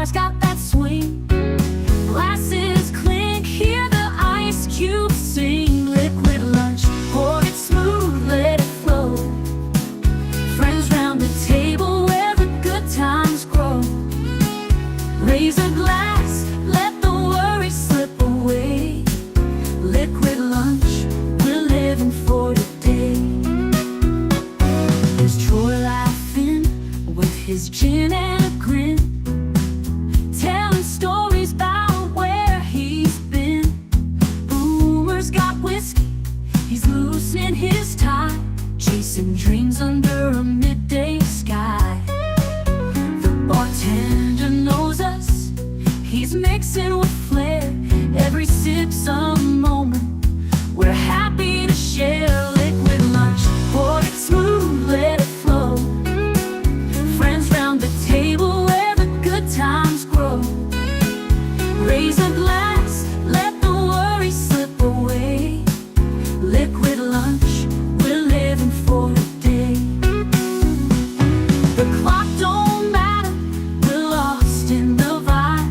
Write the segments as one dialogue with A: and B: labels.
A: bar's got that swing. Glasses clink, hear the ice cubes sing. Liquid lunch, pour it smooth, let it flow. Friends round the table where the good times grow. Raise a glass, let the worries slip away. Liquid lunch, we're living for today. There's Troy laughing with his gin and a grin, telling stories about where he's been. Boomer's got whiskey, he's loosening his tie, chasing dreams under a midday sky. The bartender knows us, he's mixing with flair. Every sip's a moment we're happy to share. Liquid lunch, pour it smooth, let it flow. Friends round the table where the good times grow. Raise a glass, let the worries slip away. Liquid lunch, we're living for today. The clock don't matter, we're lost in the vibe.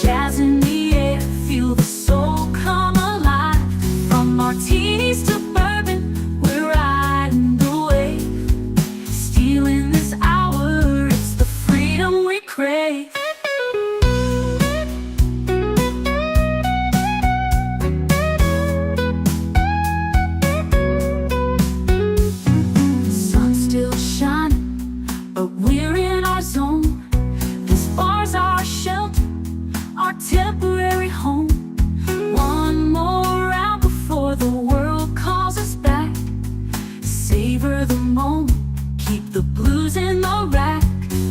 A: Jazz in the air, feel the soul come alive. From martinis to bourbon, we're riding the wave. Stealing this hour, it's the freedom we crave. Sun's still shining, but we're in our zone. This bar's our shelter, our temporary home. One more round before the world calls us back. Savor the moment, keep the blues in the rack.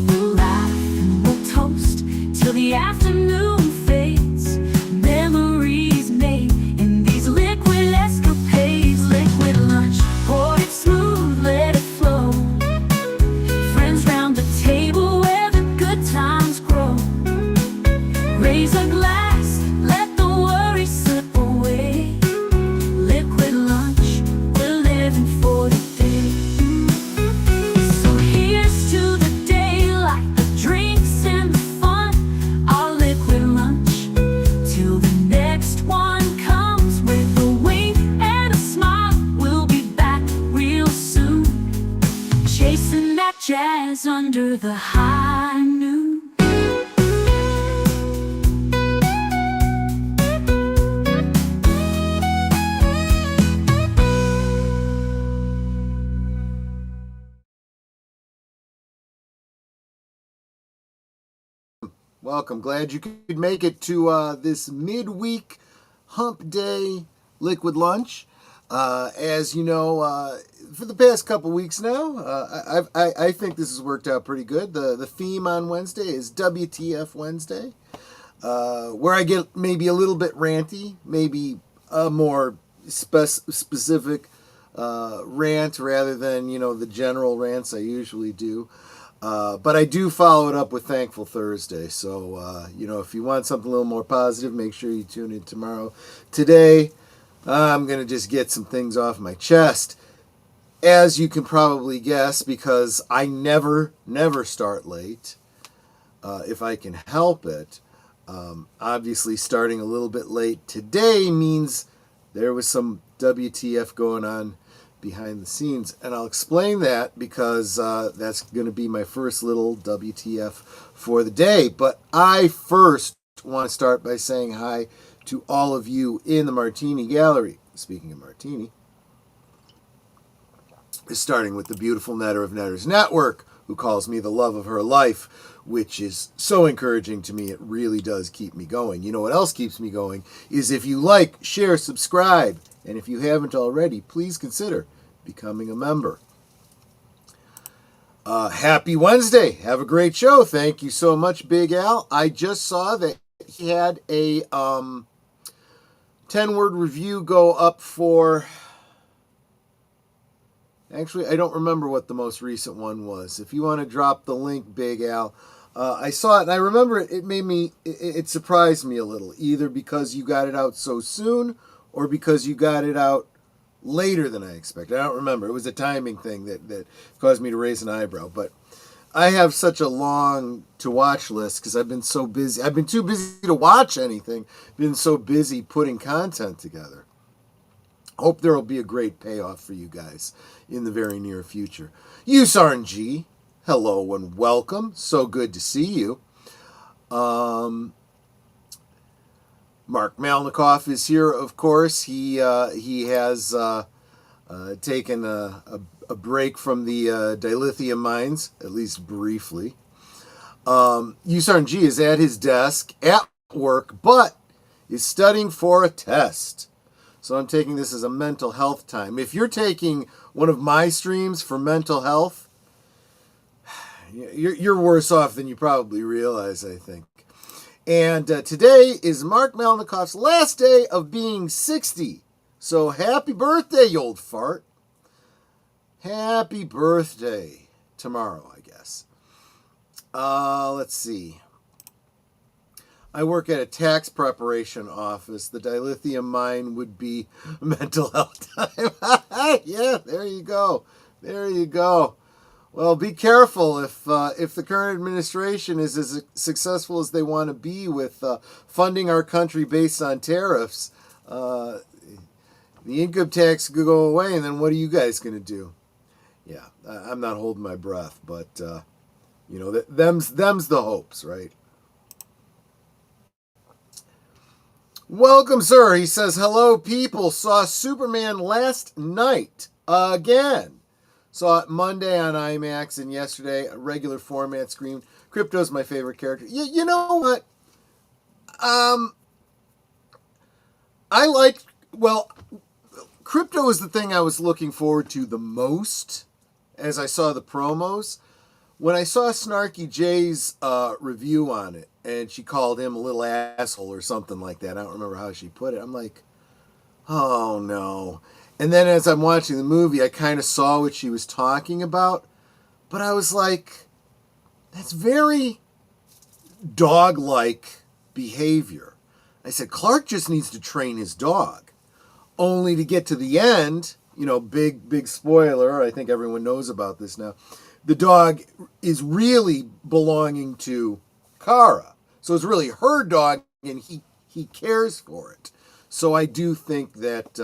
A: We'll laugh and we'll toast till the afternoon fades. Memories made in these liquid escapades. Liquid lunch, pour it smooth, let it flow. Friends round the table where the good times grow. Raise a glass, let the worries slip away. Liquid lunch, we're living for today. So here's to the daylight, the drinks and the fun. Our liquid lunch, till the next one comes. With a wink and a smile, we'll be back real soon. Chasing that jazz under the high noon.
B: Welcome. Glad you could make it to this midweek hump day liquid lunch. As you know, for the past couple weeks now, I think this has worked out pretty good. The theme on Wednesday is WTF Wednesday, where I get maybe a little bit ranty, maybe a more specific rant rather than, the general rants I usually do. But I do follow it up with Thankful Thursday. So, if you want something a little more positive, make sure you tune in tomorrow. Today, I'm going to just get some things off my chest. As you can probably guess, because I never start late, if I can help it. Obviously, starting a little bit late today means there was some WTF going on behind the scenes, and I'll explain that because that's going to be my first little WTF for the day. But I first want to start by saying hi to all of you in the Martini Gallery. Speaking of Martini, starting with the beautiful Netter of Netters Network, who calls me the love of her life, which is so encouraging to me. It really does keep me going. You know what else keeps me going is if you like, share, subscribe, and if you haven't already, please consider becoming a member. Happy Wednesday. Have a great show. Thank you so much, Big Al. I just saw that he had a 10-word review go up for... Actually, I don't remember what the most recent one was. If you want to drop the link, Big Al. I saw it, and I remember it surprised me a little, either because you got it out so soon or because you got it out later than I expected. I don't remember. It was a timing thing that caused me to raise an eyebrow. But I have such a long to watch list because I've been so busy. I've been too busy to watch anything. Been so busy putting content together. Hope there will be a great payoff for you guys in the very near future. ussarn G, hello and welcome. So good to see you. Mark Malnikoff is here, of course. He has taken a break from the dilithium mines, at least briefly. ussarn G is at his desk at work, but is studying for a test. So I'm taking this as a mental health time. If you're taking one of my streams for mental health, you're worse off than you probably realize, I think. And today is Mark Malnikoff's last day of being 60. So happy birthday, you old fart. Happy birthday tomorrow, I guess. Let's see. I work at a tax preparation office. The dilithium mine would be mental health time. Yeah, there you go. There you go. Well, be careful if the current administration is as successful as they want to be with funding our country based on tariffs. The income tax could go away, and then what are you guys going to do? Yeah, I'm not holding my breath, but you know, them's the hopes, right? Welcome, sir. He says, hello, people. Saw Superman last night again. Saw it Monday on IMAX and yesterday, a regular format screen. Crypto's my favorite character. You know what? Crypto is the thing I was looking forward to the most as I saw the promos. When I saw Snarky Jay's review on it, and she called him a little asshole or something like that, I don't remember how she put it, I'm like, oh no. And then as I'm watching the movie, I kind of saw what she was talking about, but I was like, that's very dog-like behavior. I said, Clark just needs to train his dog. Only to get to the end, you know, big spoiler, I think everyone knows about this now, the dog is really belonging to Kara. So it's really her dog, and he cares for it. So I do think that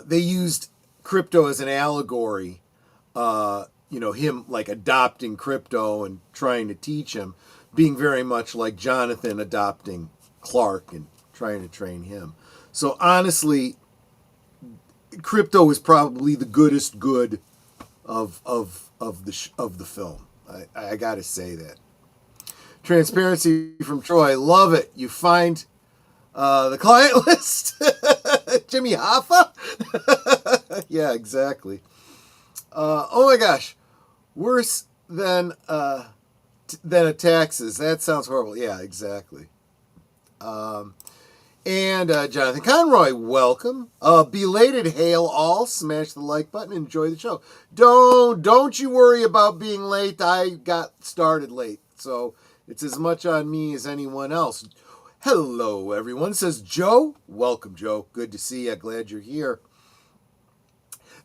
B: they used Crypto as an allegory, you know, him like adopting Crypto and trying to teach him, being very much like Jonathan adopting Clark and trying to train him. So honestly, Crypto is probably the goodest good of the film. I got to say that. Transparency from Troy, love it. You find the client list, Jimmy Hoffa. Yeah, exactly. Oh my gosh, worse than a taxes. That sounds horrible. Yeah, exactly. And Jonathan Conroy, welcome. Belated hail all. Smash the like button. Enjoy the show. Don't you worry about being late. I got started late, so it's as much on me as anyone else. Hello, everyone. Says Joe. Welcome, Joe. Good to see you. Glad you're here.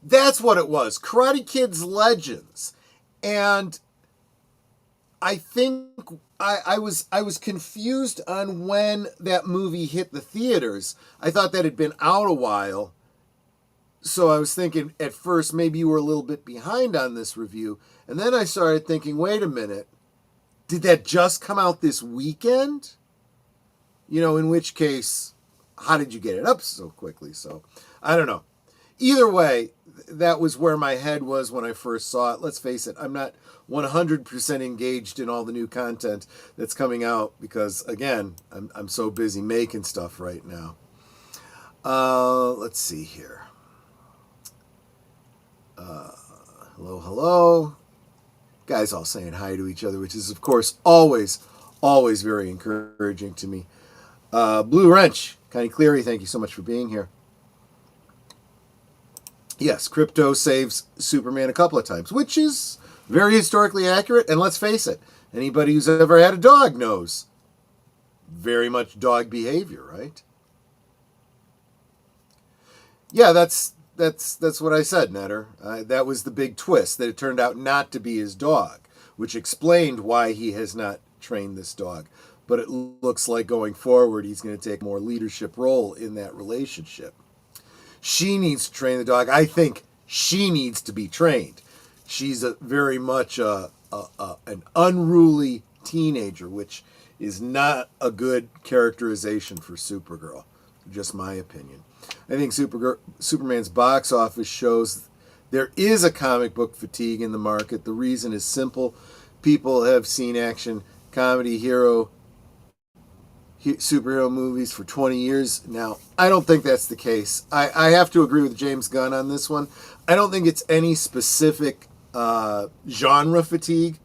B: That's what it was. Karate Kid's Legends. And I think I was confused on when that movie hit the theaters. I thought that had been out a while. So I was thinking at first maybe you were a little bit behind on this review. And then I started thinking, wait a minute. Did that just come out this weekend? You know, in which case, how did you get it up so quickly? So I don't know. Either way, that was where my head was when I first saw it. Let's face it, I'm not 100% engaged in all the new content that's coming out because, again, I'm so busy making stuff right now. Let's see here. Hello. Guys all saying hi to each other, which is, of course, always very encouraging to me. Blue Wrench, Connie Cleary, thank you so much for being here. Yes, Crypto saves Superman a couple of times, which is very historically accurate. And let's face it, anybody who's ever had a dog knows very much dog behavior, right? Yeah, that's that's what I said, Netter. That was the big twist, that it turned out not to be his dog, which explained why he has not trained this dog. But it looks like going forward, he's going to take a more leadership role in that relationship. She needs to train the dog. I think she needs to be trained. She's very much an unruly teenager, which is not a good characterization for Supergirl. Just my opinion. I think Superman's box office shows there is a comic book fatigue in the market. The reason is simple. People have seen action, comedy, superhero movies for 20 years now. I don't think that's the case. I have to agree with James Gunn on this one. I don't think it's any specific genre fatigue.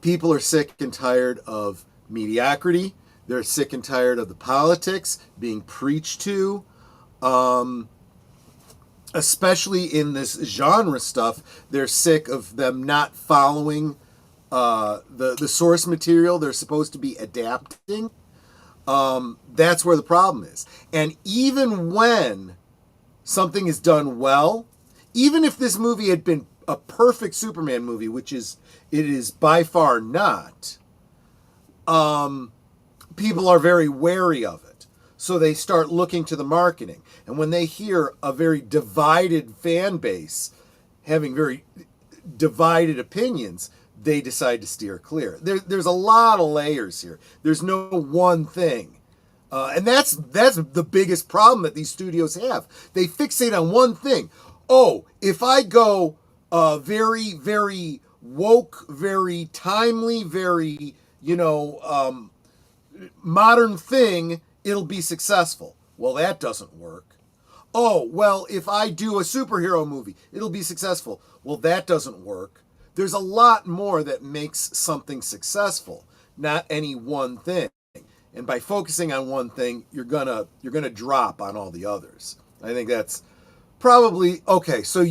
B: People are sick and tired of mediocrity. They're sick and tired of the politics being preached to. Especially in this genre stuff, they're sick of them not following the source material they're supposed to be adapting. That's where the problem is. And even when something is done well, even if this movie had been a perfect Superman movie, which it is by far not, people are very wary of it. So they start looking to the marketing. And when they hear a very divided fan base having very divided opinions, they decide to steer clear. There's a lot of layers here. There's no one thing. And that's the biggest problem that these studios have. They fixate on one thing. Oh, if I go very, very woke, very timely, very, modern thing, it'll be successful. Well, that doesn't work. Oh, well, if I do a superhero movie, it'll be successful. Well, that doesn't work. There's a lot more that makes something successful, not any one thing. And by focusing on one thing, you're gonna drop on all the others. I think that's probably okay. So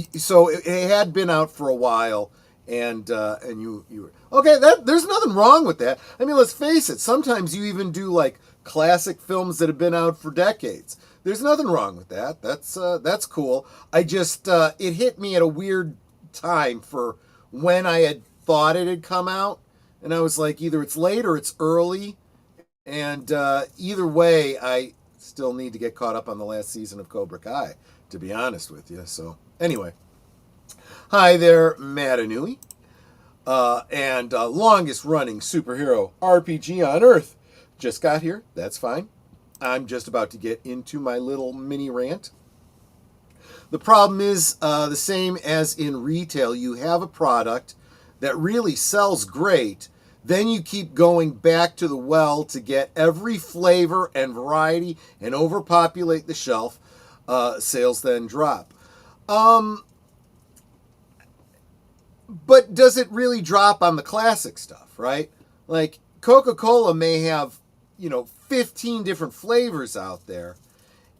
B: it had been out for a while, and you were okay. There's nothing wrong with that. I mean, let's face it. Sometimes you even do like classic films that have been out for decades. There's nothing wrong with that. That's cool. I just it hit me at a weird time for when I had thought it had come out, and I was like, either it's late or it's early, and either way, I still need to get caught up on the last season of Cobra Kai, to be honest with you. So anyway, hi there, Matt Anui, and longest running superhero RPG on Earth. Just got here. That's fine. I'm just about to get into my little mini rant. The problem is the same as in retail. You have a product that really sells great, then you keep going back to the well to get every flavor and variety and overpopulate the shelf. Sales then drop. But does it really drop on the classic stuff, right? Like Coca-Cola may have, 15 different flavors out there,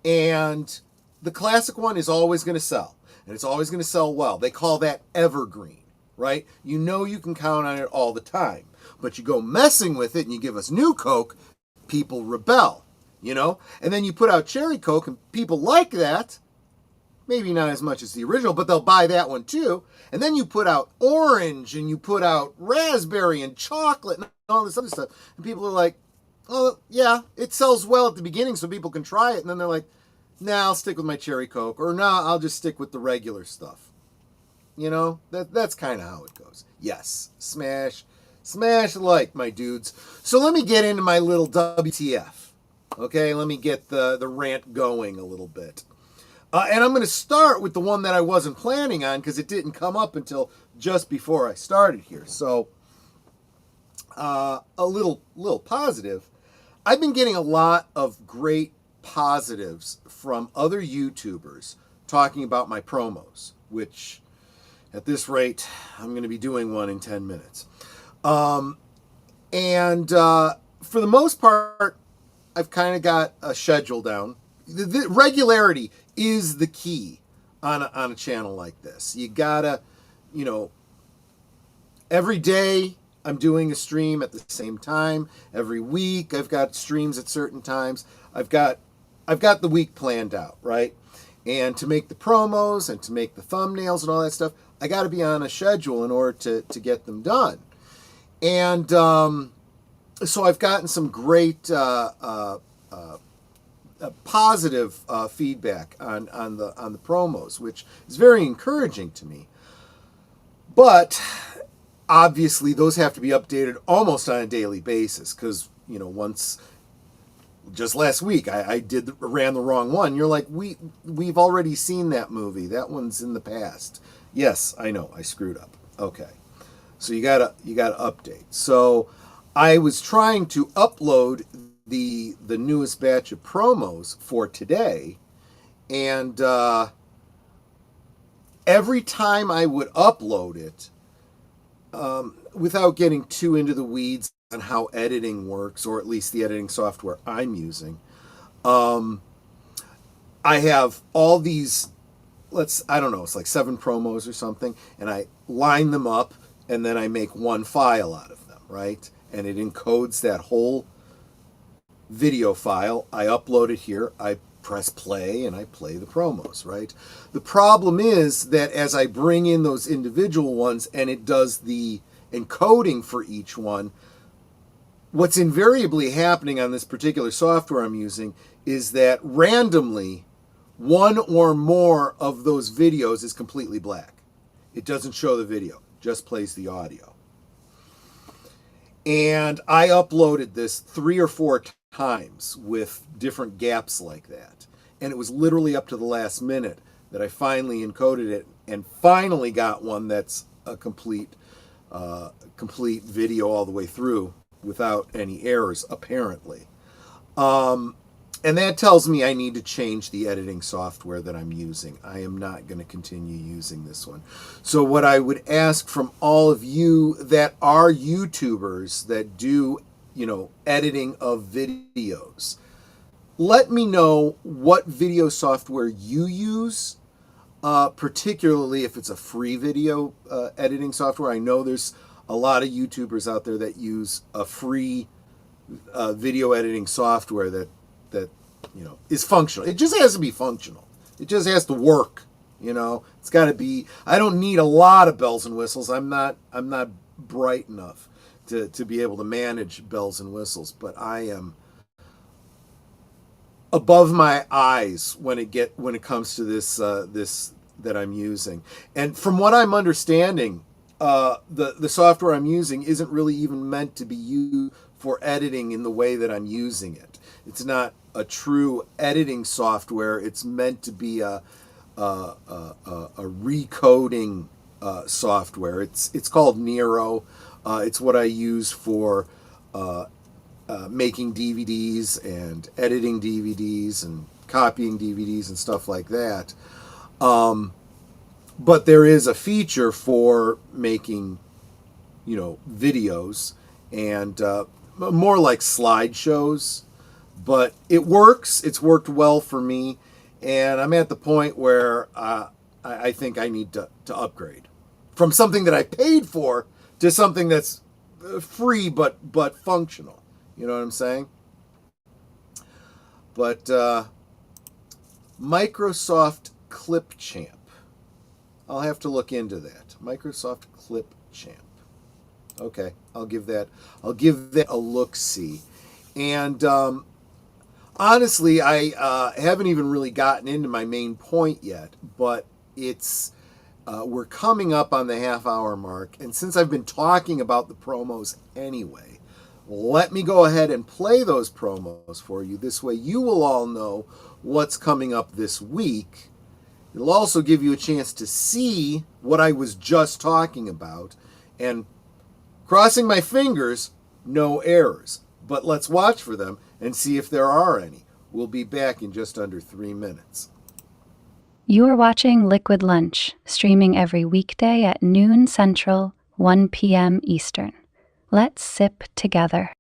B: and the classic one is always going to sell, and it's always going to sell well. They call that evergreen, right? You can count on it all the time. But you go messing with it and you give us new Coke, people rebel, And then you put out Cherry Coke and people like that. Maybe not as much as the original, but they'll buy that one too. And then you put out orange and you put out raspberry and chocolate and all this other stuff. And people are like, oh, yeah, it sells well at the beginning so people can try it. And then they're like, nah, I'll stick with my Cherry Coke. Or nah, I'll just stick with the regular stuff. That's kind of how it goes. Yes, smash like, my dudes. So let me get into my little WTF. Okay, let me get the rant going a little bit. And I'm going to start with the one that I wasn't planning on because it didn't come up until just before I started here. So a little positive. I've been getting a lot of great positives from other YouTubers talking about my promos, which at this rate, I'm going to be doing one in 10 minutes. And for the most part, I've kind of got a schedule down. The regularity is the key on a channel like this. You gotta, every day I'm doing a stream at the same time. Every week I've got streams at certain times. I've got the week planned out, right? And to make the promos and to make the thumbnails and all that stuff, I got to be on a schedule in order to get them done. And so I've gotten some great positive feedback on the promos, which is very encouraging to me. But obviously, those have to be updated almost on a daily basis because, once, just last week, I ran the wrong one. You're like, we've already seen that movie. That one's in the past. Yes, I know, I screwed up. Okay, so you gotta update. So I was trying to upload the newest batch of promos for today, and every time I would upload it, without getting too into the weeds on how editing works, or at least the editing software I'm using, I have all these, I don't know, it's like 7 promos or something, and I line them up, and then I make one file out of them, right? And it encodes that whole video file. I upload it here, I press play, and I play the promos, right? The problem is that as I bring in those individual ones and it does the encoding for each one, what's invariably happening on this particular software I'm using is that randomly one or more of those videos is completely black. It doesn't show the video, just plays the audio. And I uploaded this 3 or 4 times with different gaps like that. And it was literally up to the last minute that I finally encoded it and finally got one that's a complete video all the way through without any errors, apparently. And that tells me I need to change the editing software that I'm using. I am not going to continue using this one. So what I would ask from all of you that are YouTubers that do, editing of videos, let me know what video software you use, particularly if it's a free video editing software. I know there's a lot of YouTubers out there that use a free video editing software that is functional. It just has to be functional. It just has to work. It's got to be. I don't need a lot of bells and whistles. I'm not bright enough to be able to manage bells and whistles, but I am above my eyes when it comes to this that I'm using. And from what I'm understanding, the software I'm using isn't really even meant to be used for editing in the way that I'm using it. It's not a true editing software. It's meant to be a recoding software. It's called Nero. It's what I use for making DVDs and editing DVDs and copying DVDs and stuff like that. But there is a feature for making, videos and more like slideshows. But it works. It's worked well for me. And I'm at the point where I think I need to upgrade from something that I paid for to something that's free but functional. You know what I'm saying? But Microsoft Clipchamp. I'll have to look into that. Microsoft Clipchamp. Okay, I'll give that a look-see. And honestly, I haven't even really gotten into my main point yet, but it's we're coming up on the half-hour mark, and since I've been talking about the promos anyway, let me go ahead and play those promos for you. This way you will all know what's coming up this week. It'll also give you a chance to see what I was just talking about, and crossing my fingers, no errors. But let's watch for them and see if there are any. We'll be back in just under 3 minutes.
C: You are watching Liquid Lunch, streaming every weekday at noon Central, 1 p.m. Eastern. Let's sip together.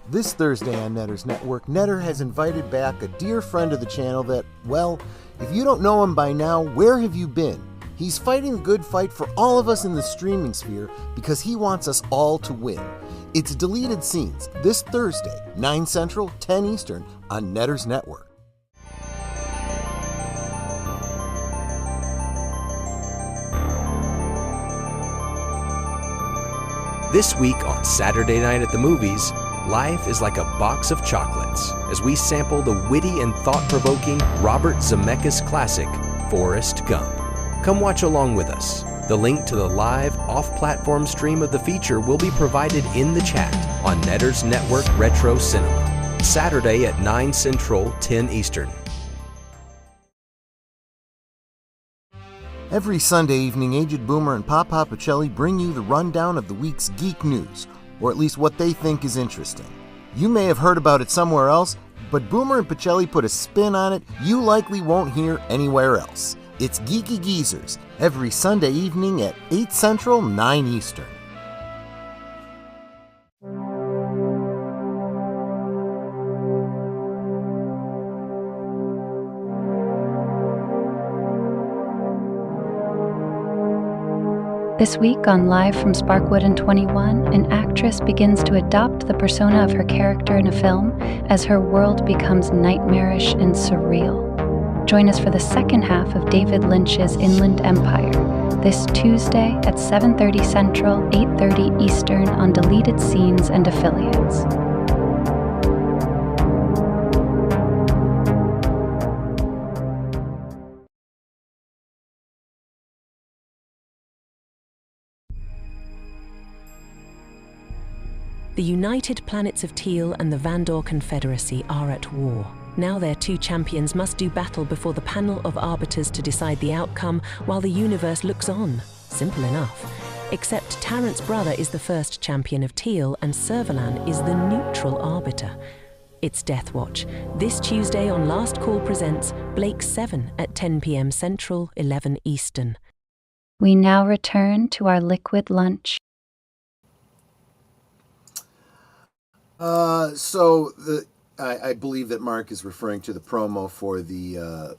B: This Thursday on Netter's Network, Netter has invited back a dear friend of the channel that, well, if you don't know him by now, where have you been? He's fighting the good fight for all of us in the streaming sphere because he wants us all to win. It's Deleted Scenes, this Thursday, 9 Central, 10 Eastern, on Netter's Network.
D: This week on Saturday Night at the Movies, life is like a box of chocolates as we sample the witty and thought-provoking Robert Zemeckis classic, Forrest Gump. Come watch along with us. The link to the live, off-platform stream of the feature will be provided in the chat on Netter's Network Retro Cinema, Saturday at 9 Central, 10 Eastern.
B: Every Sunday evening, Aged Boomer and Papa Pacelli bring you the rundown of the week's geek news, or at least what they think is interesting. You may have heard about it somewhere else, but Boomer and Pacelli put a spin on it you likely won't hear anywhere else. It's Geeky Geezers, every Sunday evening at 8 Central, 9 Eastern.
C: This week on Live from Sparkwood and 21, an actress begins to adopt the persona of her character in a film as her world becomes nightmarish and surreal. Join us for the second half of David Lynch's Inland Empire, this Tuesday at 7:30 Central, 8:30 Eastern on Deleted Scenes and Affiliates.
E: The United Planets of Teal and the Vandor Confederacy are at war. Now their two champions must do battle before the panel of arbiters to decide the outcome while the universe looks on. Simple enough. Except Tarrant's brother is the first champion of Teal and Servalan is the neutral arbiter. It's Death Watch. This Tuesday on Last Call presents Blake 7 at 10 p.m. Central, 11 Eastern.
C: We now return to our liquid lunch.
B: I believe that Mark is referring to the promo for the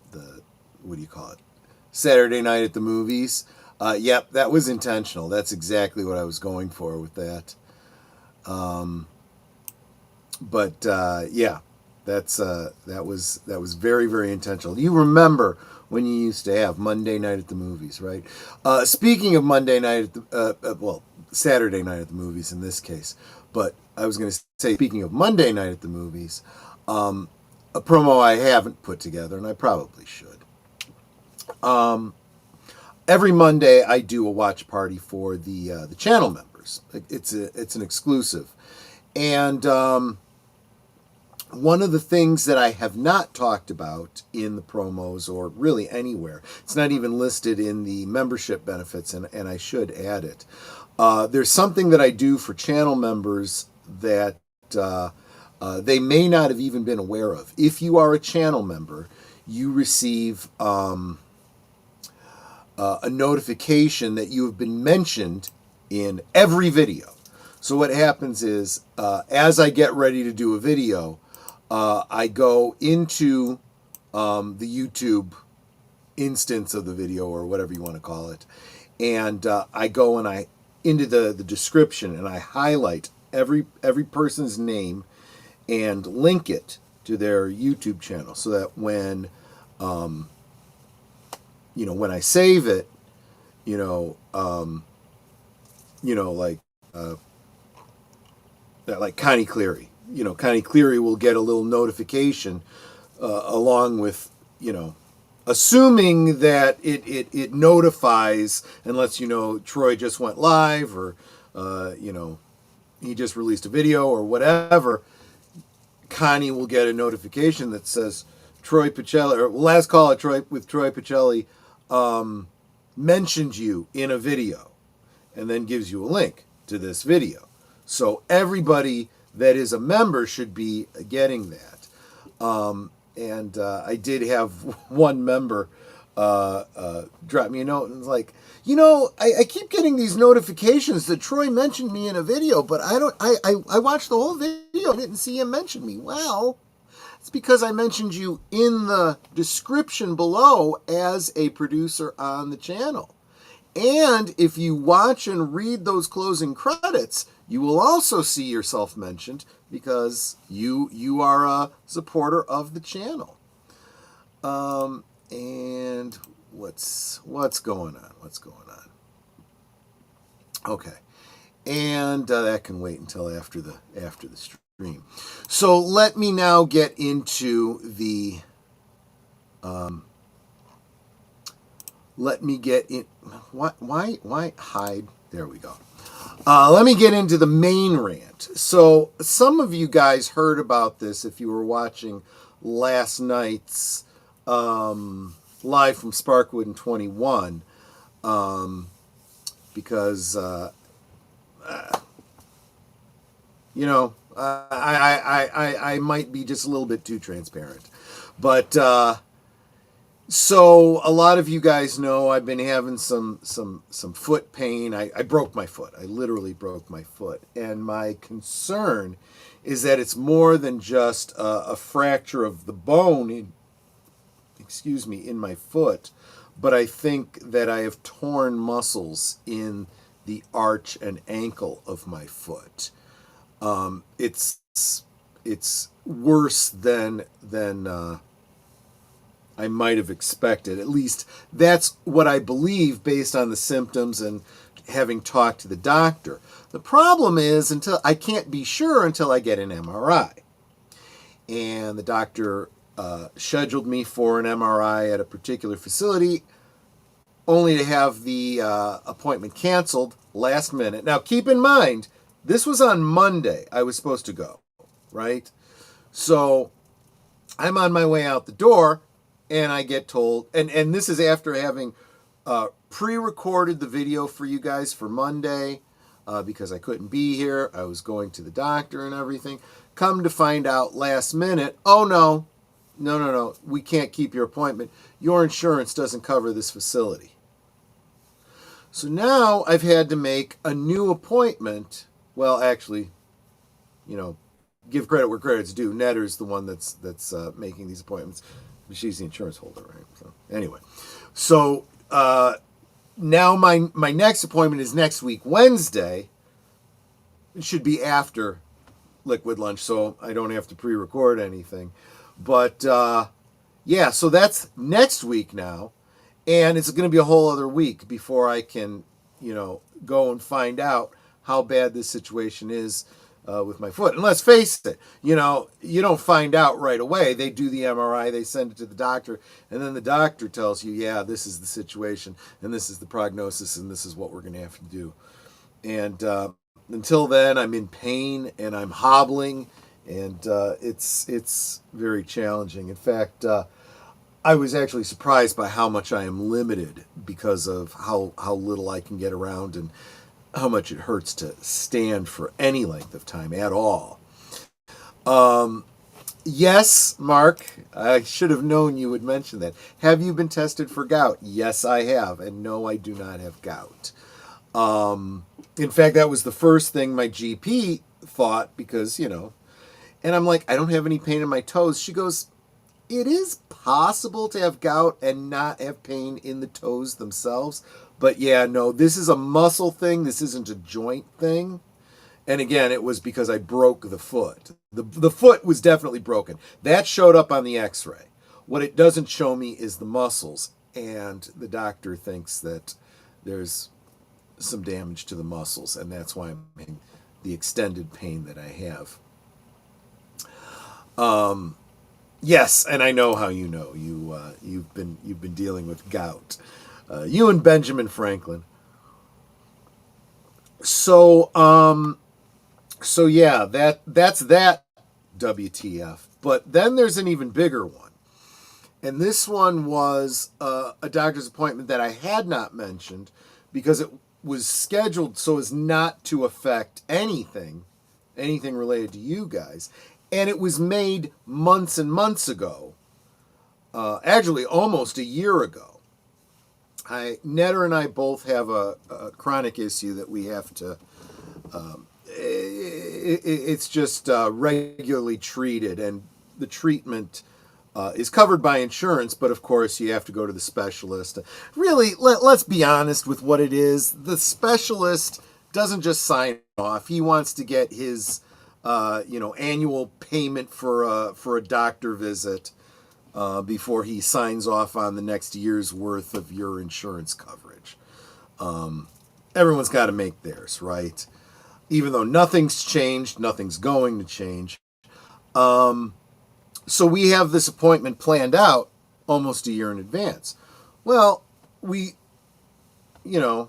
B: what do you call it? Saturday Night at the Movies. Yep, that was intentional. That's exactly what I was going for with that. Yeah, that was very, very intentional. You remember when you used to have Monday Night at the Movies, right? Speaking of Monday night at the Saturday Night at the Movies in this case, but I was going to say, speaking of Monday Night at the Movies, a promo I haven't put together, and I probably should. Every Monday, I do a watch party for the channel members. It's an exclusive, and one of the things that I have not talked about in the promos or really anywhere, it's not even listed in the membership benefits, and I should add it. There's something that I do for channel members that they may not have even been aware of. If you are a channel member, you receive a notification that you have been mentioned in every video. So what happens is, as I get ready to do a video, I go into the YouTube instance of the video, or whatever you want to call it, and I go and into the description, and I highlight every person's name and link it to their YouTube channel, so that when when I save it, like Connie Cleary, Connie Cleary will get a little notification along with, assuming that it notifies and lets you know Troy just went live, or he just released a video or whatever. Connie will get a notification that says Troy Pacelli, or last call at Troy Pacelli, mentioned you in a video, and then gives you a link to this video. So everybody that is a member should be getting that. And I did have one member drop me a note and was like, I keep getting these notifications that Troy mentioned me in a video, but I watched the whole video and didn't see him mention me. Well, it's because I mentioned you in the description below as a producer on the channel. And if you watch and read those closing credits, you will also see yourself mentioned because you are a supporter of the channel. And what's going on? Okay. and that can wait until after the stream. So let me now get into the. Let me get in. Why hide? There we go. Let me get into the main rant. So some of you guys heard about this if you were watching last night's live from Sparkwood and 21, because I might be just a little bit too transparent, but so a lot of you guys know I've been having some foot pain. I broke my foot. I literally broke my foot, and my concern is that it's more than just a fracture of the bone in my foot, but I think that I have torn muscles in the arch and ankle of my foot. It's worse than I might have expected. At least that's what I believe based on the symptoms and having talked to the doctor. The problem is I can't be sure until I get an MRI. And the doctor scheduled me for an MRI at a particular facility, only to have the appointment canceled last minute. Now, keep in mind, this was on Monday I was supposed to go, right? So I'm on my way out the door, and I get told, and this is after having pre-recorded the video for you guys for Monday, because I couldn't be here. I was going to the doctor and everything. Come to find out last minute, oh no, we can't keep your appointment. Your insurance doesn't cover this facility. So now I've had to make a new appointment. Well, actually, give credit where credit's due. Netter's the one that's making these appointments. She's the insurance holder, right? So anyway, now my next appointment is next week, Wednesday. It should be after Liquid Lunch, so I don't have to pre-record anything. But yeah, so that's next week now, and it's going to be a whole other week before I can, go and find out how bad this situation is with my foot. And let's face it, you don't find out right away. They do the MRI, they send it to the doctor, and then the doctor tells you, yeah, this is the situation, and this is the prognosis, and this is what we're going to have to do. And until then, I'm in pain, and I'm hobbling, and it's very challenging. In fact, I was actually surprised by how much I am limited because of how little I can get around and how much it hurts to stand for any length of time at all. Yes, Mark, I should have known you would mention that. Have you been tested for gout? Yes, I have. And no, I do not have gout. In fact, that was the first thing my GP thought because, and I'm like, I don't have any pain in my toes. She goes, it is possible to have gout and not have pain in the toes themselves. But yeah, no, this is a muscle thing. This isn't a joint thing. And again, it was because I broke the foot. The foot was definitely broken. That showed up on the x-ray. What it doesn't show me is the muscles. And the doctor thinks that there's some damage to the muscles. And that's why I'm having the extended pain that I have. Yes, and I know how you know. You've been dealing with gout. You and Benjamin Franklin. So yeah, that's that WTF. But then there's an even bigger one. And this one was a doctor's appointment that I had not mentioned because it was scheduled so as not to affect anything related to you guys. And it was made months and months ago. Actually, almost a year ago. Netter and I both have a chronic issue that we have to, it's just regularly treated, and the treatment is covered by insurance, but of course you have to go to the specialist. Really, let's be honest with what it is. The specialist doesn't just sign off. He wants to get his, annual payment for a doctor visit. Before he signs off on the next year's worth of your insurance coverage. Everyone's got to make theirs, right? even though nothing's changed, nothing's going to change. So we have this appointment planned out almost a year in advance. Well, Netter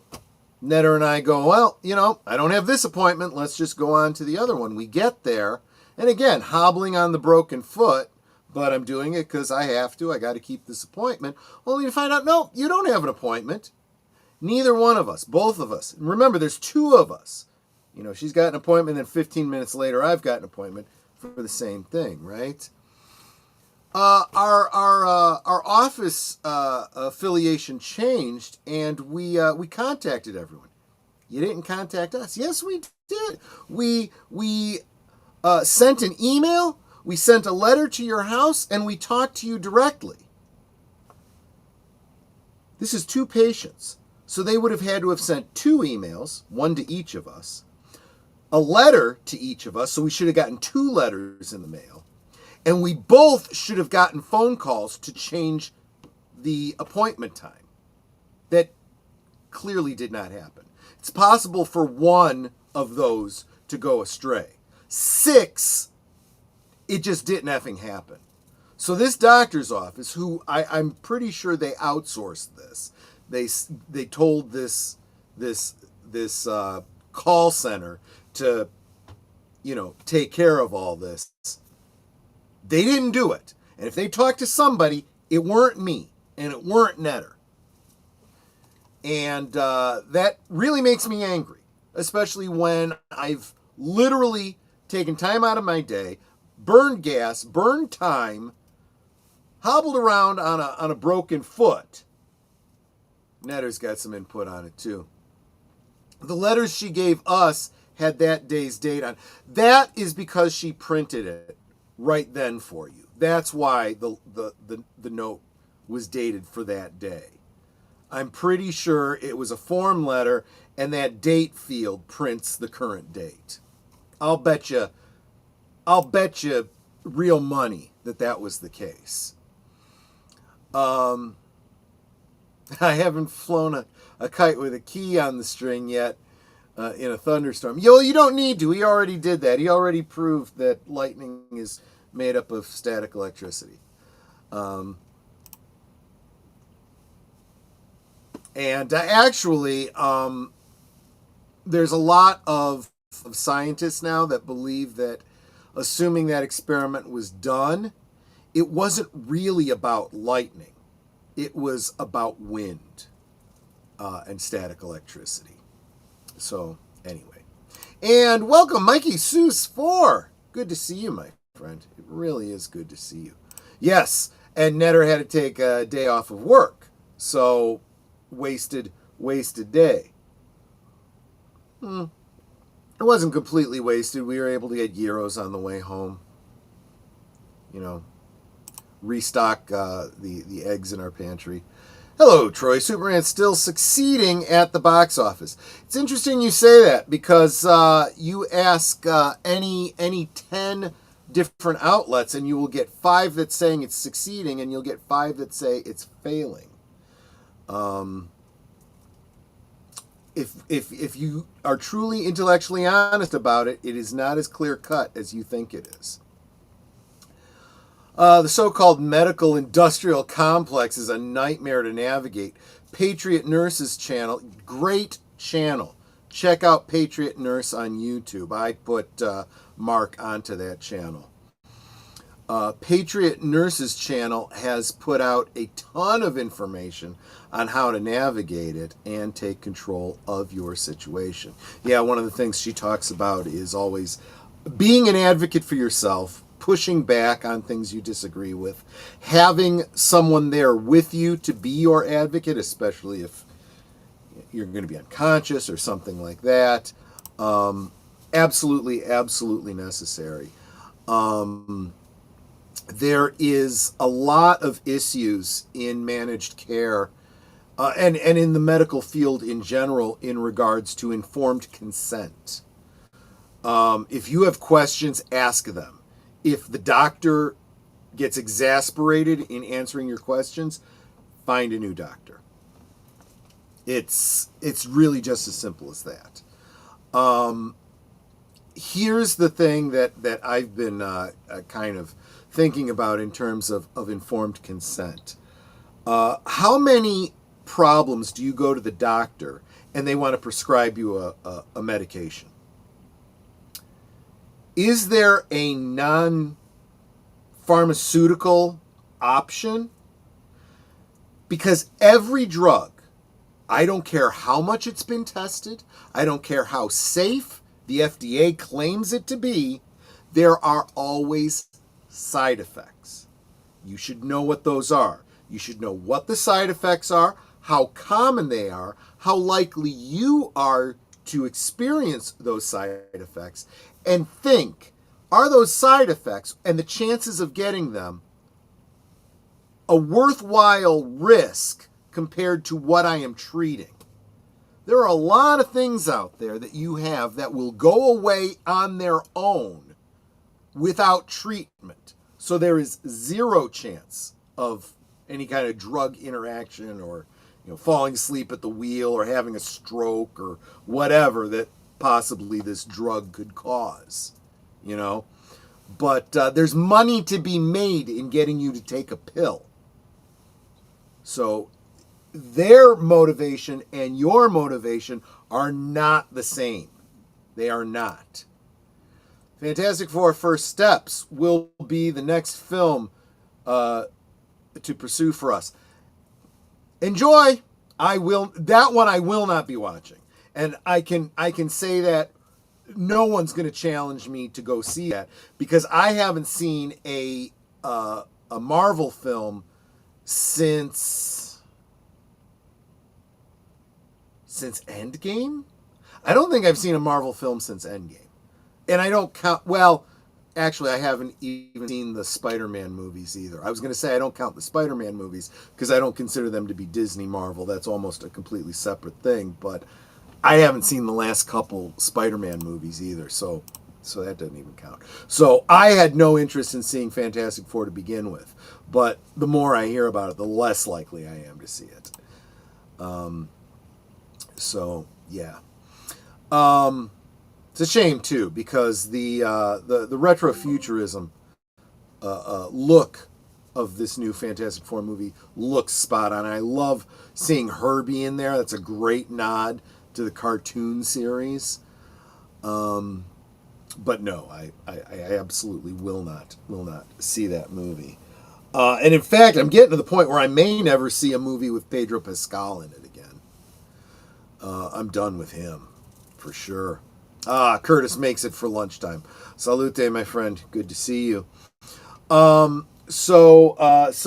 B: and I go, well, I don't have this appointment. Let's just go on to the other one. We get there, and again, hobbling on the broken foot, but I'm doing it because I have to. I got to keep this appointment. Only to find out, no, you don't have an appointment. Neither one of us, both of us. And remember, there's two of us. She's got an appointment, and 15 minutes later, I've got an appointment for the same thing, right? Our office affiliation changed, and we contacted everyone. You didn't contact us? Yes, we did. We sent an email, we sent a letter to your house, and we talked to you directly. This is 2 patients, so they would have had to have sent 2 emails, one to each of us, a letter to each of us, so we should have gotten 2 letters in the mail. And we both should have gotten phone calls to change the appointment time. That clearly did not happen. It's possible for one of those to go astray. 6, it just didn't effing happen. So this doctor's office, who I'm pretty sure they outsourced this. They told this call center to, take care of all this. They didn't do it. And if they talked to somebody, it weren't me, and it weren't Netter. And that really makes me angry, especially when I've literally taken time out of my day, burned gas, burned time, hobbled around on a broken foot. Netter's got some input on it, too. The letters she gave us had that day's date on. That is because she printed it right then for you. That's why the note was dated for that day. I'm pretty sure it was a form letter, and that date field prints the current date. I'll bet you real money that was the case. I haven't flown a kite with a key on the string yet in a thunderstorm. You don't need to. He already did that. He already proved that lightning is made up of static electricity. And actually, there's a lot of scientists now that believe that, assuming that experiment was done, it wasn't really about lightning. It was about wind and static electricity. So, anyway. And welcome, Mikey Seuss 4. Good to see you, my friend. It really is good to see you. Yes, and Netter had to take a day off of work. So, wasted day. It wasn't completely wasted. We were able to get gyros on the way home. Restock the eggs in our pantry. Hello, Troy. Superman still succeeding at the box office. It's interesting you say that because you ask any 10 different outlets and you will get 5 that's saying it's succeeding and you'll get 5 that say it's failing. If you are truly intellectually honest about it, it is not as clear cut as you think it is. The so-called medical industrial complex is a nightmare to navigate. Patriot Nurse's channel, great channel. Check out Patriot Nurse on YouTube. I put Mark onto that channel. Patriot Nurse's channel has put out a ton of information on how to navigate it and take control of your situation. Yeah, one of the things she talks about is always being an advocate for yourself, pushing back on things you disagree with, having someone there with you to be your advocate, especially if you're going to be unconscious or something like that. Absolutely necessary. There is a lot of issues in managed care and in the medical field in general in regards to informed consent. If you have questions, ask them. If the doctor gets exasperated in answering your questions, find a new doctor. It's really just as simple as that. here's the thing that I've been kind of thinking about in terms of informed consent. How many problems do you go to the doctor and they want to prescribe you a medication? Is there a non-pharmaceutical option? Because every drug, I don't care how much it's been tested, I don't care how safe the FDA claims it to be, there are always side effects. You should know what those are. You should know what the side effects are, how common they are, how likely you are to experience those side effects, and think, are those side effects and the chances of getting them a worthwhile risk compared to what I am treating? There are a lot of things out there that you have that will go away on their own without treatment. So there is zero chance of any kind of drug interaction or falling asleep at the wheel or having a stroke or whatever that possibly this drug could cause. But there's money to be made in getting you to take a pill. So their motivation and your motivation are not the same. They are not. Fantastic Four First Steps will be the next film to pursue for us. Enjoy. That one I will not be watching. And I can say that no one's going to challenge me to go see that, because I haven't seen a Marvel film since Endgame? I don't think I've seen a Marvel film since Endgame. And I don't count, well, actually I haven't even seen the Spider-Man movies either. I was going to say I don't count the Spider-Man movies because I don't consider them to be Disney Marvel. That's almost a completely separate thing. But I haven't seen the last couple Spider-Man movies either, so that doesn't even count. So I had no interest in seeing Fantastic Four to begin with. But the more I hear about it, the less likely I am to see it. So yeah, it's a shame too, because the retrofuturism look of this new Fantastic Four movie looks spot on. I love seeing Herbie in there. That's a great nod to the cartoon series. But no, I absolutely will not see that movie. And in fact, I'm getting to the point where I may never see a movie with Pedro Pascal in it again. I'm done with him, for sure. Curtis makes it for lunchtime. Salute, my friend. Good to see you. So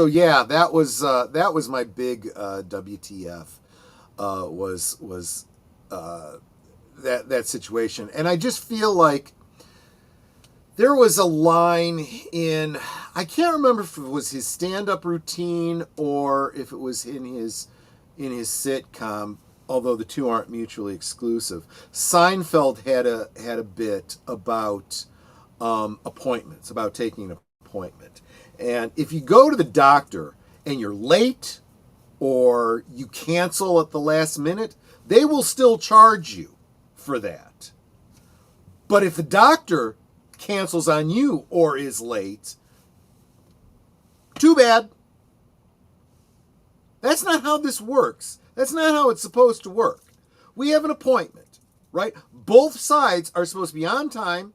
B: yeah, that was my big WTF. Was that situation, and I just feel like there was a line in, I can't remember if it was his stand-up routine or if it was in his sitcom, although the two aren't mutually exclusive. Seinfeld had a bit about appointments, about taking an appointment. And if you go to the doctor and you're late or you cancel at the last minute, they will still charge you for that. But if the doctor cancels on you or is late, too bad. That's not how this works. That's not how it's supposed to work. We have an appointment, right? Both sides are supposed to be on time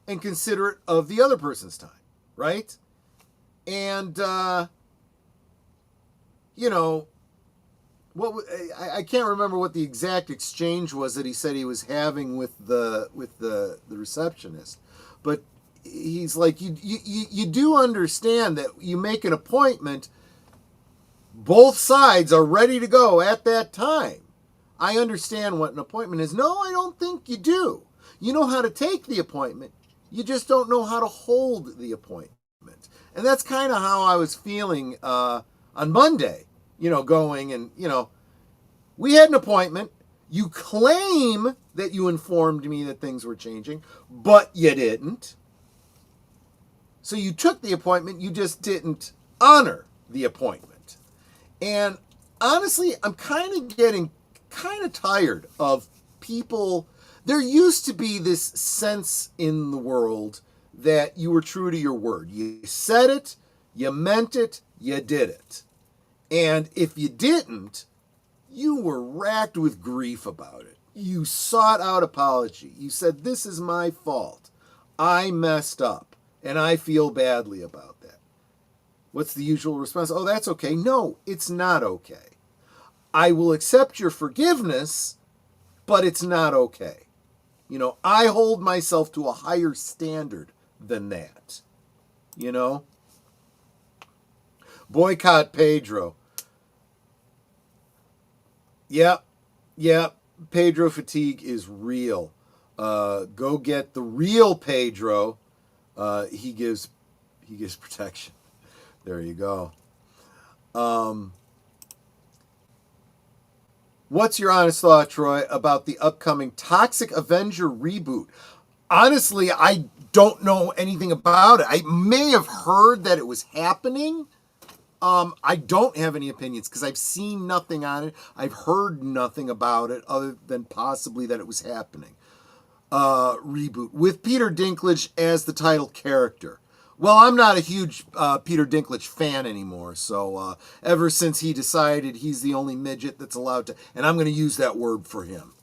B: and considerate of the other person's time, right? And, I can't remember what the exact exchange was that he said he was having with the receptionist, but he's like, you do understand that you make an appointment, both sides are ready to go at that time. I understand what an appointment is. No, I don't think you do. You know how to take the appointment. You just don't know how to hold the appointment. And that's kind of how I was feeling on Monday, going and, we had an appointment. You claim that you informed me that things were changing, but you didn't. So you took the appointment, you just didn't honor the appointment. And honestly, I'm kind of getting tired of people There used to be this sense in the world that you were true to your word. You said it, you meant it, you did it. And if you didn't, you were racked with grief about it. You sought out apology. You said, this is my fault. I messed up, and I feel badly about that. What's the usual response? Oh, that's okay. No, it's not okay. I will accept your forgiveness, but it's not okay. You know, I hold myself to a higher standard than that. You know? Boycott Pedro. Yep. Pedro fatigue is real. Go get the real Pedro. He gives protection. There you go. What's your honest thought, Troy, about the upcoming Toxic Avenger reboot? Honestly, I don't know anything about it. I may have heard that it was happening. I don't have any opinions because I've seen nothing on it. I've heard nothing about it other than possibly that it was happening. Reboot with Peter Dinklage as the title character. Well, I'm not a huge Peter Dinklage fan anymore, so ever since he decided he's the only midget that's allowed to, and I'm going to use that word for him,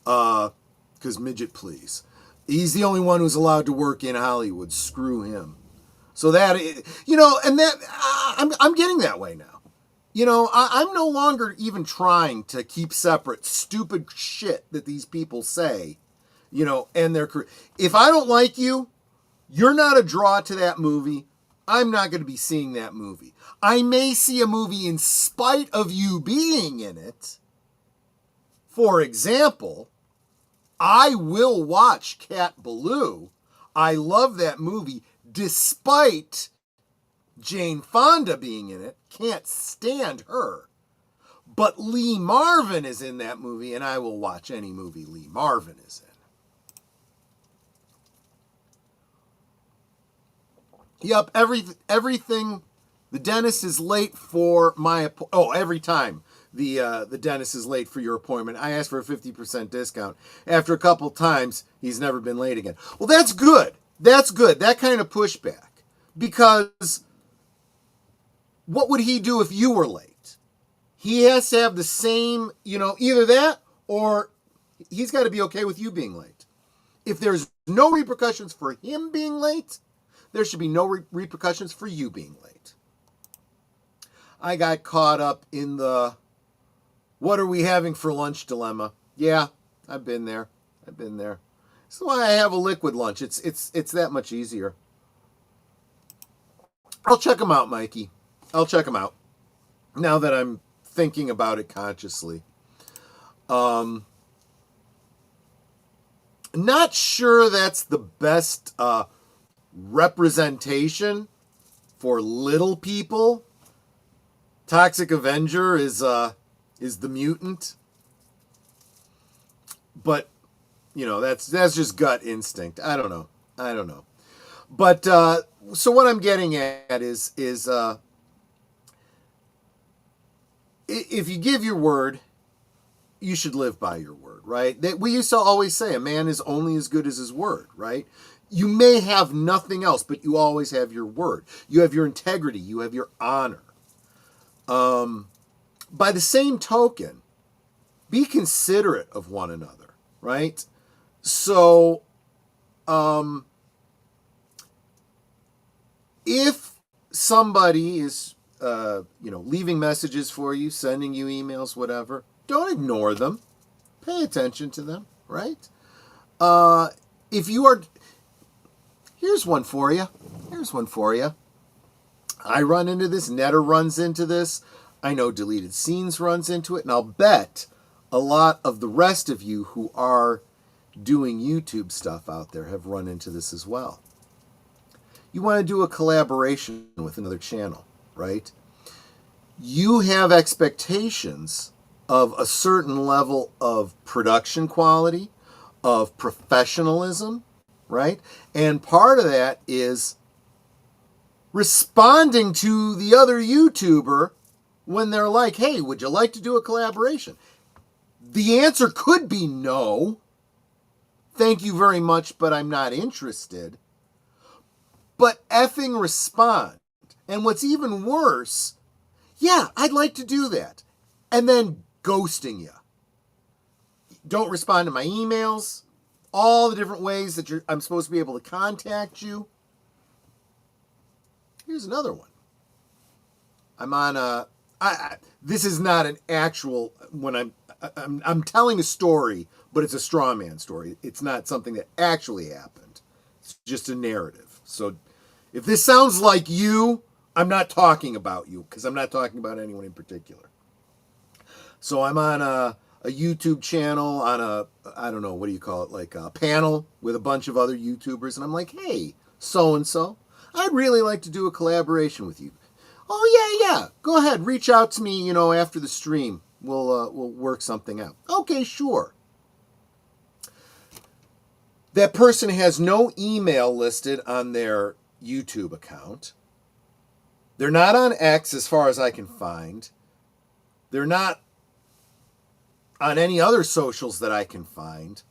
B: because midget, please. He's the only one who's allowed to work in Hollywood. Screw him. So that, you know, and that, I'm getting that way now. You know, I'm no longer even trying to keep separate stupid shit that these people say, you know, and their career. If I don't like you, you're not a draw to that movie. I'm not going to be seeing that movie. I may see a movie in spite of you being in it. For example, I will watch Cat Ballou. I love that movie despite Jane Fonda being in it. Can't stand her. But Lee Marvin is in that movie, and I will watch any movie Lee Marvin is in. Yep, everything. The dentist is late for my every time the dentist is late for your appointment, I ask for a 50% discount. After a couple times, he's never been late again. Well, that's good. That's good. That kind of pushback. Because what would he do if you were late? He has to have the same, you know, either that or he's got to be okay with you being late. If there's no repercussions for him being late, there should be no repercussions for you being late. I got caught up in the what are we having for lunch dilemma. Yeah, I've been there. That's why I have a liquid lunch. It's that much easier. I'll check them out, Mikey. I'll check them out. Now that I'm thinking about it consciously. Not sure that's the best representation for little people. Toxic Avenger is the mutant, but you know that's just gut instinct. I don't know. But so what I'm getting at is if you give your word, you should live by your word, right? That we used to always say a man is only as good as his word, right? You may have nothing else, but you always have your word. You have your integrity. You have your honor. By the same token, be considerate of one another, right? So, if somebody is, leaving messages for you, sending you emails, whatever, don't ignore them. Pay attention to them, right? If you are... Here's one for you. I run into this. Netter runs into this. I know Deleted Scenes runs into it. And I'll bet a lot of the rest of you who are doing YouTube stuff out there have run into this as well. You want to do a collaboration with another channel, right? You have expectations of a certain level of production quality, of professionalism, right? And part of that is responding to the other YouTuber when they're like, hey, would you like to do a collaboration? The answer could be no, thank you very much, but I'm not interested. But effing respond. And what's even worse, yeah, I'd like to do that. And then ghosting you. Don't respond to my emails. All the different ways that I'm supposed to be able to contact you. Here's another one. I'm on this is not an actual, when I'm telling a story, but it's a straw man story. It's not something that actually happened. It's just a narrative. So if this sounds like you, I'm not talking about you, because I'm not talking about anyone in particular. So I'm on a YouTube channel, on a, I don't know, what do you call it, like a panel with a bunch of other YouTubers, and I'm like, hey, so-and-so, I'd really like to do a collaboration with you. Oh, yeah, go ahead, reach out to me, after the stream. We'll work something out. Okay, sure. That person has no email listed on their YouTube account. They're not on X as far as I can find. They're not on any other socials that I can find.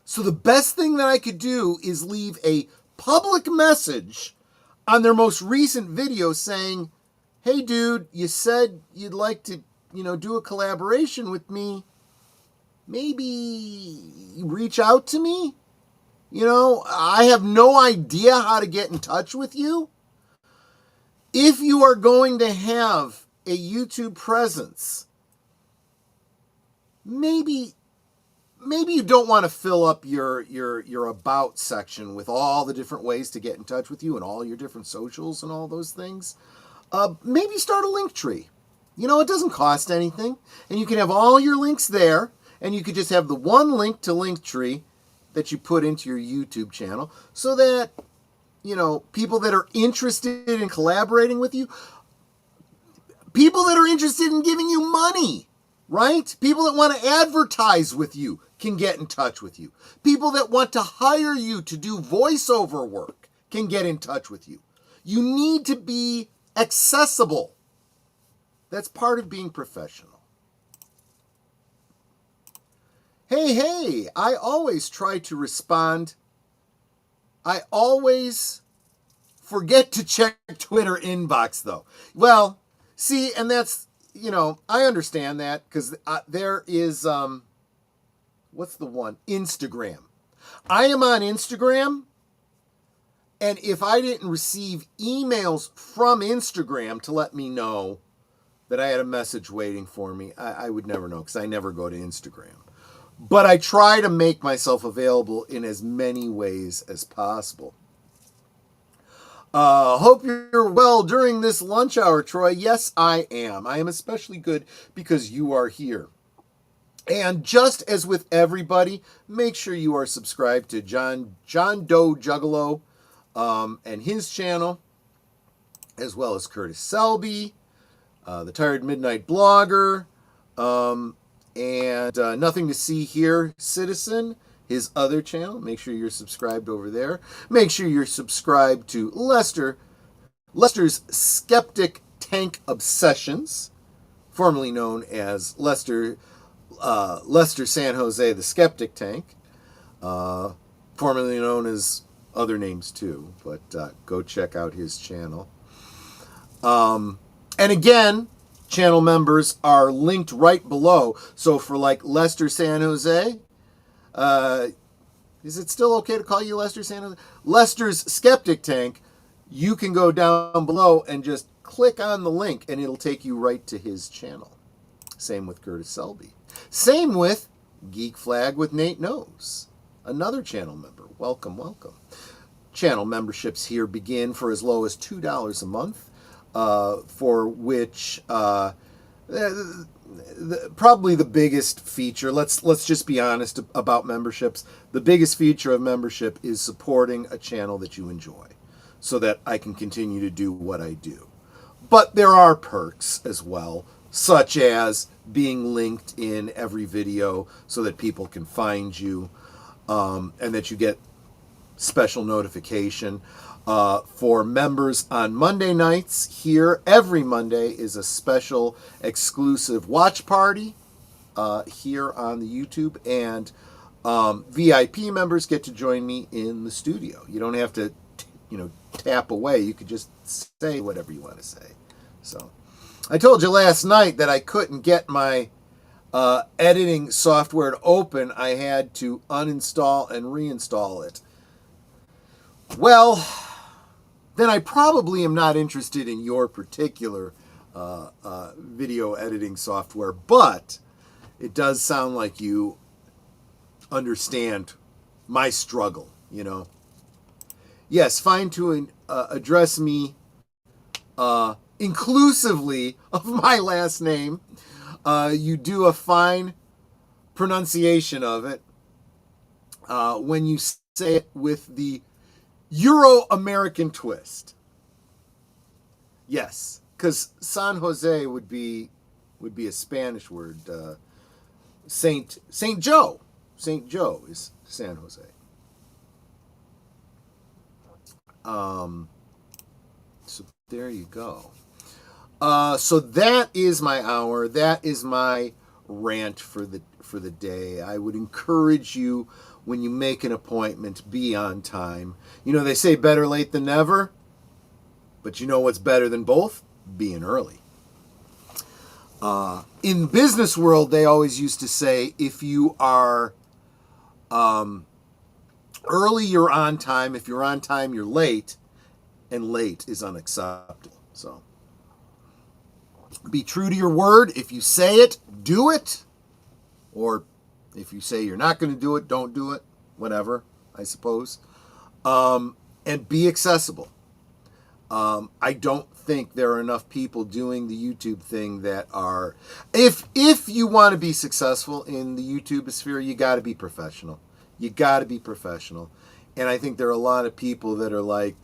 B: So the best thing that I could do is leave a public message on their most recent video saying, hey dude, you said you'd like to, do a collaboration with me. Maybe reach out to me. I have no idea how to get in touch with you. If you are going to have a YouTube presence, maybe you don't want to fill up your about section with all the different ways to get in touch with you and all your different socials and all those things. Maybe start a link tree. It doesn't cost anything, and you can have all your links there, and you could just have the one link to Linktree that you put into your YouTube channel, so that people that are interested in collaborating with you, people that are interested in giving you money, right? People that want to advertise with you can get in touch with you. People that want to hire you to do voiceover work can get in touch with you. You need to be accessible. That's part of being professional. Hey, I always try to respond. I always forget to check Twitter inbox, though. Well, see, and that's, I understand that, because there is, what's the one? Instagram. I am on Instagram, and if I didn't receive emails from Instagram to let me know that I had a message waiting for me, I would never know, because I never go to Instagram. But I try to make myself available in as many ways as possible. Hope you're well during this lunch hour, Troy. Yes, I am. I am especially good because you are here. And just as with everybody, make sure you are subscribed to John Doe Juggalo and his channel, as well as Curtis Selby, the Tired Midnight Blogger, and Nothing to See Here Citizen, his other channel. Make sure you're subscribed over there. Make sure you're subscribed to Lester's Skeptic Tank Obsessions, formerly known as Lester San Jose, the Skeptic Tank, formerly known as other names too, but go check out his channel. And again, channel members are linked right below. So for like Lester San Jose, is it still okay to call you Lester San Jose? Lester's Skeptic Tank, you can go down below and just click on the link and it'll take you right to his channel. Same with Curtis Selby. Same with Geek Flag with Nate Knows, another channel member. Welcome, welcome. Channel memberships here begin for as low as $2 a month, for which probably the biggest feature, let's just be honest about memberships, the biggest feature of membership is supporting a channel that you enjoy so that I can continue to do what I do. But there are perks as well, such as being linked in every video so that people can find you, and that you get special notification. For members on Monday nights here, every Monday is a special exclusive watch party here on the YouTube, and VIP members get to join me in the studio. You don't have to, tap away. You could just say whatever you want to say. So, I told you last night that I couldn't get my editing software to open. I had to uninstall and reinstall it. Well, then I probably am not interested in your particular video editing software, but it does sound like you understand my struggle, Yes, fine to address me inclusively of my last name. You do a fine pronunciation of it when you say it with the Euro-American twist. Yes, because San Jose would be a Spanish word. Saint Joe. St. Joe is San Jose. So there you go. So that is my hour. That is my rant for the day. I would encourage you, when you make an appointment, be on time. They say better late than never, but you know what's better than both? Being early. In business world, they always used to say, if you are early, you're on time. If you're on time, you're late. And late is unacceptable. So be true to your word. If you say it, do it. Or if you say you're not going to do it, don't do it. Whatever, I suppose. And be accessible. I don't think there are enough people doing the YouTube thing that are... If you want to be successful in the YouTube sphere, you got to be professional. You got to be professional. And I think there are a lot of people that are like...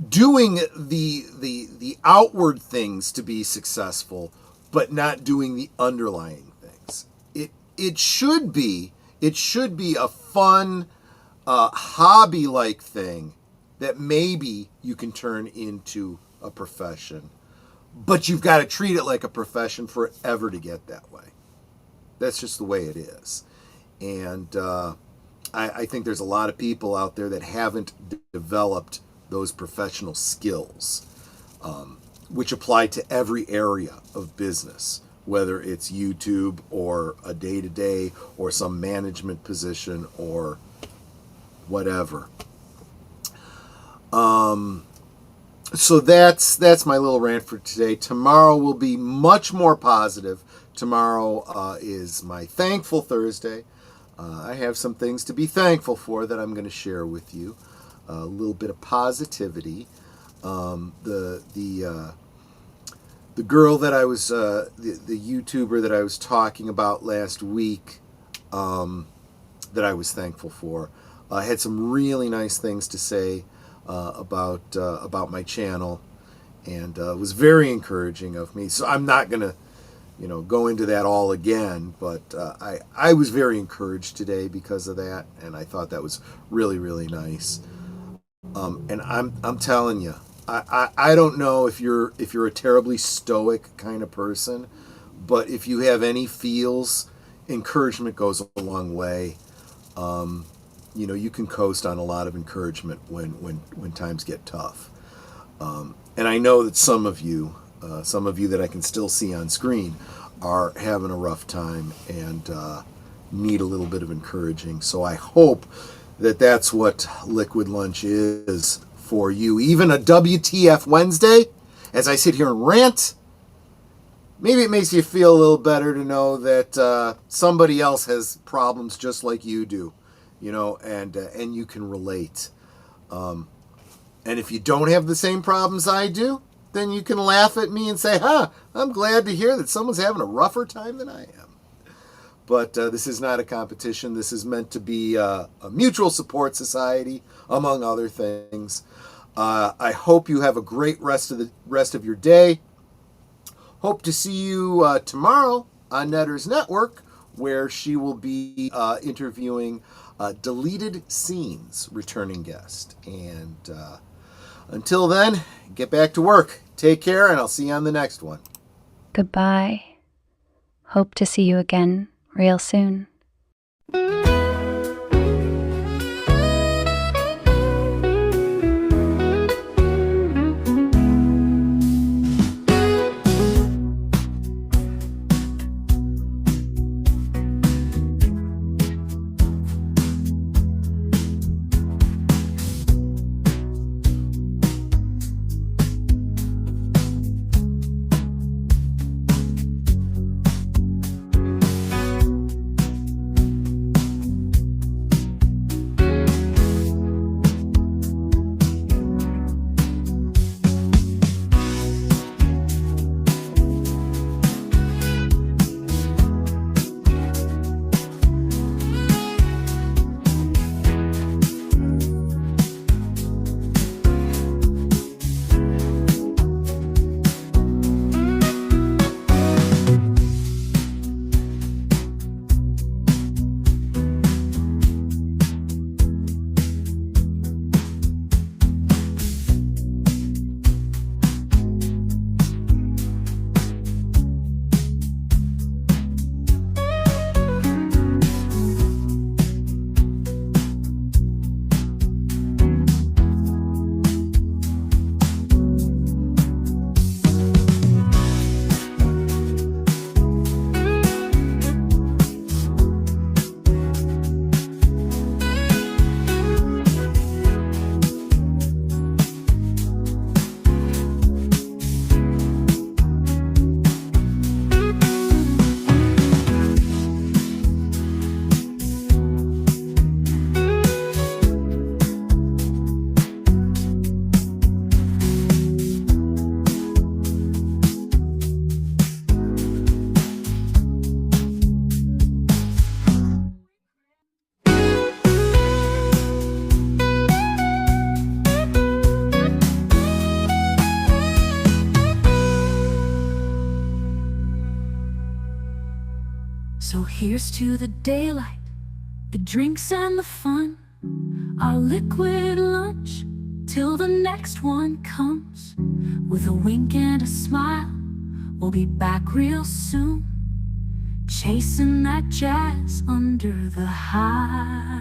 B: doing the outward things to be successful, but not doing the underlying things. It should be a fun hobby-like thing that maybe you can turn into a profession, but you've got to treat it like a profession for it ever to get that way. That's just the way it is. And I think there's a lot of people out there that haven't developed those professional skills, which apply to every area of business, whether it's YouTube or a day-to-day or some management position or whatever. So that's my little rant for today. Tomorrow will be much more positive. Tomorrow is my Thankful Thursday. I have some things to be thankful for that I'm going to share with you. A little bit of positivity. The girl that I was, the YouTuber that I was talking about last week, that I was thankful for, had some really nice things to say about my channel, and was very encouraging of me. So I'm not gonna, go into that all again, but I was very encouraged today because of that, and I thought that was really, really nice. And I'm telling you, I don't know if you're a terribly stoic kind of person, but if you have any feels, encouragement goes a long way. You can coast on a lot of encouragement when times get tough. And I know that some of you that I can still see on screen are having a rough time and need a little bit of encouraging. So I hope that that's what Liquid Lunch is for you. Even a WTF Wednesday, as I sit here and rant, maybe it makes you feel a little better to know that somebody else has problems just like you do, and you can relate. And if you don't have the same problems I do, then you can laugh at me and say, I'm glad to hear that someone's having a rougher time than I am. But this is not a competition. This is meant to be a mutual support society, among other things. I hope you have a great rest of your day. Hope to see you tomorrow on Netter's Network, where she will be interviewing Deleted Scenes returning guest. And until then, get back to work. Take care, and I'll see you on the next one.
C: Goodbye. Hope to see you again real soon.
A: So here's to the daylight, the drinks and the fun, our liquid lunch, till the next one comes. With a wink and a smile, we'll be back real soon, chasing that jazz under the high